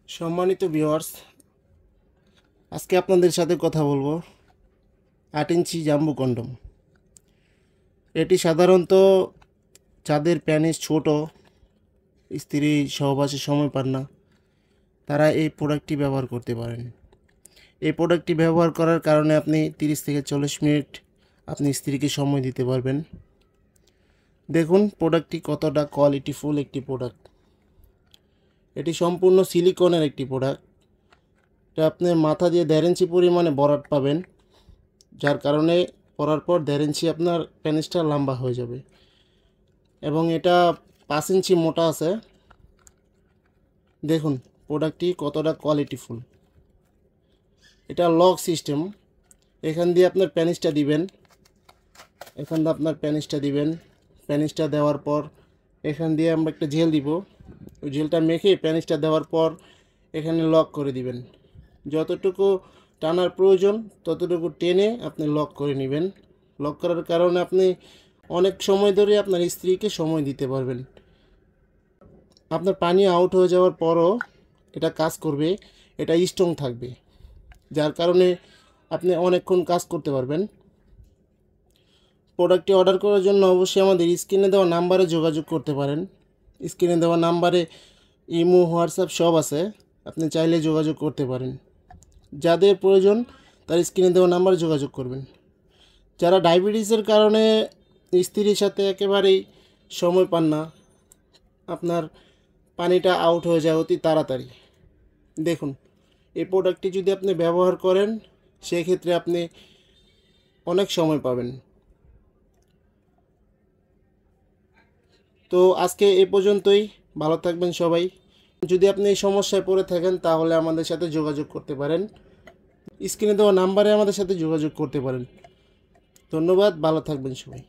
সম্মানিত ভিউয়ার্স, আজকে আপনাদের সাথে কথা বলবো 8 ইঞ্চি জাম্বো কন্ডম। এটি সাধারণত যাদের প্যানিস ছোট, স্ত্রী সহবাসে সময় পান না, তারা এই প্রোডাক্টটি ব্যবহার করতে পারেন। এই প্রোডাক্টটি ব্যবহার করার কারণে আপনি 30 থেকে 40 মিনিট আপনি স্ত্রীকে সময় দিতে পারবেন। দেখুন প্রোডাক্টটি কতটা কোয়ালিটিফুল একটি প্রোডাক্ট। এটি সম্পূর্ণ সিলিকনের একটি প্রোডাক্ট। এটা আপনি মাথা দিয়ে 1.5 ইঞ্চি পরিমাণে বরাট পাবেন, যার কারণে পরার পর 1.5 ইঞ্চি আপনার প্যানিসটা লম্বা হয়ে যাবে। এবং এটা 5 ইঞ্চি মোটা আছে। দেখুন প্রোডাক্টটি কতটা কোয়ালিটিফুল। এটা লক সিস্টেম। এখান দিয়ে আপনার প্যানিসটা দিবেন, প্যানিসটা দেওয়ার পর এখান দিয়ে আমরা একটা জেল দিব। ওই জেলটা মেখে প্যানিসটা দেওয়ার পর এখানে লক করে দিবেন। যতটুকু টানার প্রয়োজন ততটুকু টেনে আপনি লক করে নেবেন। লক করার কারণে আপনি অনেক সময় ধরে আপনার স্ত্রীকে সময় দিতে পারবেন। আপনার পানি আউট হয়ে যাওয়ার পরও এটা কাজ করবে, এটা স্ট্রং থাকবে, যার কারণে আপনি অনেকক্ষণ কাজ করতে পারবেন। প্রোডাক্টটি অর্ডার করার জন্য অবশ্যই আমাদের স্ক্রিনে দেওয়া নাম্বারে যোগাযোগ করতে পারেন। স্ক্রিনে দেওয়া নাম্বারে ইমো, হোয়াটসঅ্যাপ সব আছে, আপনি চাইলে যোগাযোগ করতে পারেন। যাদের প্রয়োজন তার স্ক্রিনে দেওয়া নাম্বারে যোগাযোগ করবেন। যারা ডায়াবেটিসের কারণে স্ত্রীর সাথে একেবারেই সময় পান না, আপনার পানিটা আউট হয়ে যায় অতি তাড়াতাড়ি, দেখুন এই প্রোডাক্টটি যদি আপনি ব্যবহার করেন সেক্ষেত্রে আপনি অনেক সময় পাবেন। তো আজকে এই পর্যন্তই। ভালো থাকবেন সবাই। যদি আপনি এই সমস্যায় পড়ে থাকেন তাহলে আমাদের সাথে যোগাযোগ করতে পারেন। স্ক্রিনে দেওয়া নাম্বারে আমাদের সাথে যোগাযোগ করতে পারেন। ধন্যবাদ, ভালো থাকবেন সবাই।